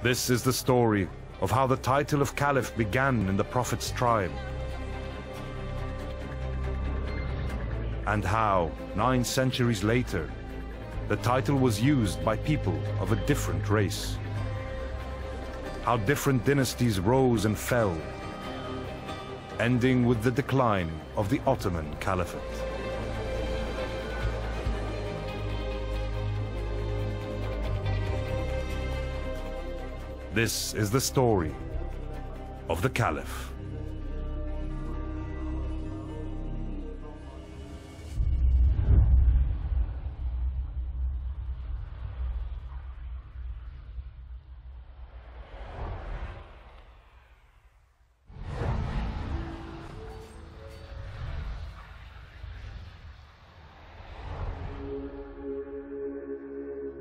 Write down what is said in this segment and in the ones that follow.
This is the story of how the title of Caliph began in the Prophet's tribe, and how, 9 centuries later, the title was used by people of a different race. How different dynasties rose and fell, ending with the decline of the Ottoman Caliphate. This is the story of the Caliph.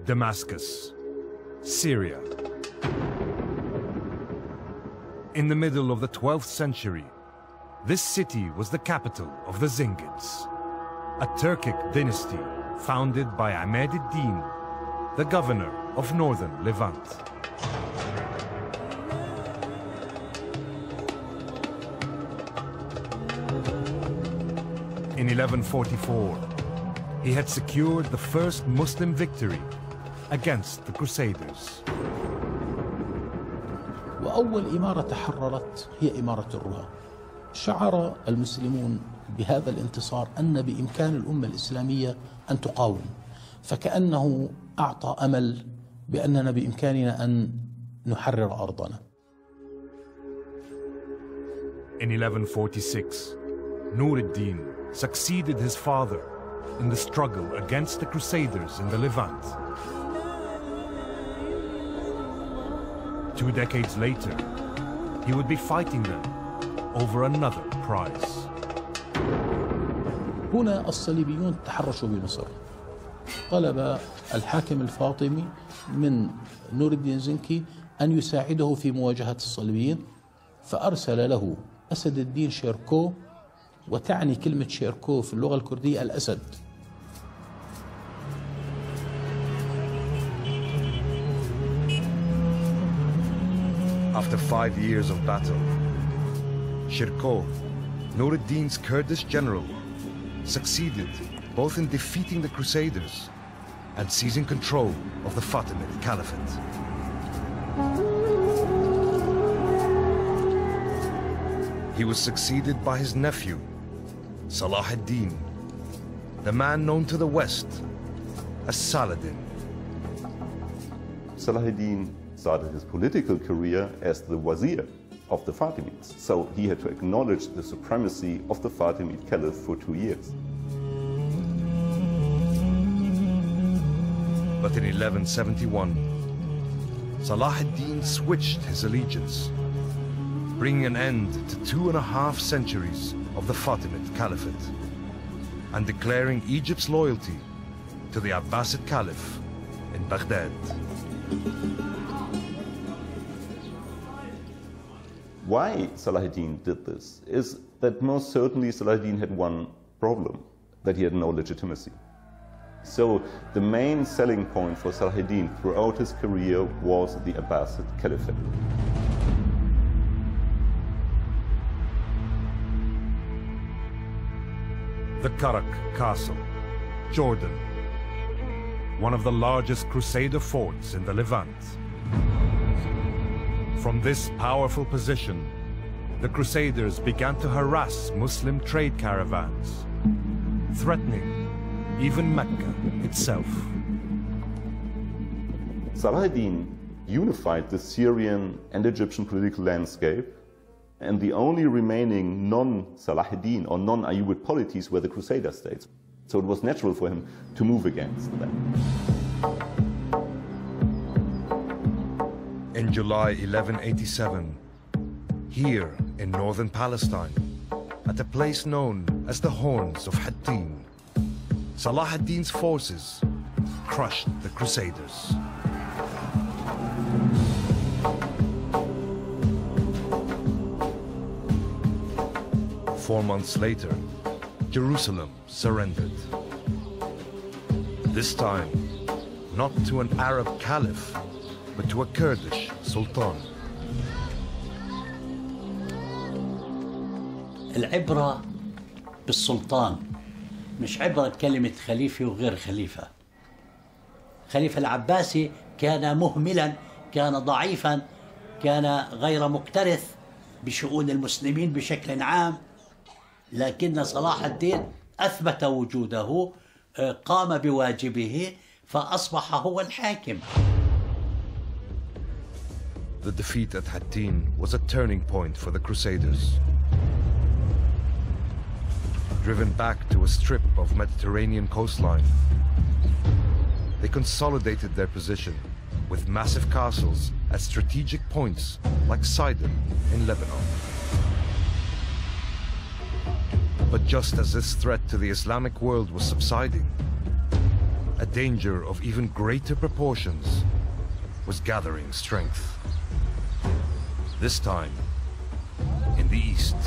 Damascus, Syria. In the middle of the 12th century, this city was the capital of the Zingids, a Turkic dynasty founded by Ahmed ad-Din, the governor of northern Levant. In 1144, he had secured the first Muslim victory against the Crusaders. وأول إمارة تحررت هي إمارة الرها. شعر المسلمون بهذا الانتصار أن بإمكان الأمة الإسلامية أن تقاوم، فكأنه أعطى أمل بأننا بإمكاننا أن نحرر أرضنا. In 1146, Nur ad-Din succeeded his father in the struggle against the Crusaders in the Levant. 2 decades later, he would be fighting them over another prize. هنا الصليبيون تحرشوا بمصر. طلب الحاكم الفاطمي من نور الدين زنكي أن يساعده في مواجهة الصليبيين، فأرسل له أسد الدين شيركو، وتعني كلمة شيركو في اللغة الكردية الأسد. After 5 years of battle, Shirko, Nur ad-Din's Kurdish general, succeeded both in defeating the Crusaders and seizing control of the Fatimid Caliphate. He was succeeded by his nephew, Salah ad-Din, the man known to the West as Saladin. Salah ad-Din started his political career as the wazir of the Fatimids, so he had to acknowledge the supremacy of the Fatimid Caliph for 2 years. But in 1171, Salah ad-Din switched his allegiance, bringing an end to 2.5 centuries of the Fatimid Caliphate, and declaring Egypt's loyalty to the Abbasid Caliph in Baghdad. Why Salah ad-Din did this is that most certainly Salah ad-Din had one problem, that he had no legitimacy. So the main selling point for Salah ad-Din throughout his career was the Abbasid Caliphate. The Karak Castle, Jordan, one of the largest Crusader forts in the Levant. From this powerful position, the Crusaders began to harass Muslim trade caravans, threatening even Mecca itself. Salah ad-Din unified the Syrian and Egyptian political landscape, and the only remaining non-Salah ad-Din or non-Ayyubid polities were the Crusader states. So it was natural for him to move against them. In July 1187, here in northern Palestine, at a place known as the Horns of Hattin, Salah ad-Din's forces crushed the Crusaders. Four months later, Jerusalem surrendered. This time, not to an Arab caliph, but to a Kurdish sultan. العبرة بالسلطان، مش عبرة كلمة خليفة وغير خليفة. خليفة العباسي كان مهملا، كان ضعيفا، كان غير مكترث بشؤون المسلمين بشكل عام، لكن صلاح الدين أثبت وجوده، قام بواجبه، فأصبح هو الحاكم. The defeat at Hattin was a turning point for the Crusaders. Driven back to a strip of Mediterranean coastline, they consolidated their position with massive castles at strategic points like Sidon in Lebanon. But just as this threat to the Islamic world was subsiding, a danger of even greater proportions was gathering strength. This time in the east.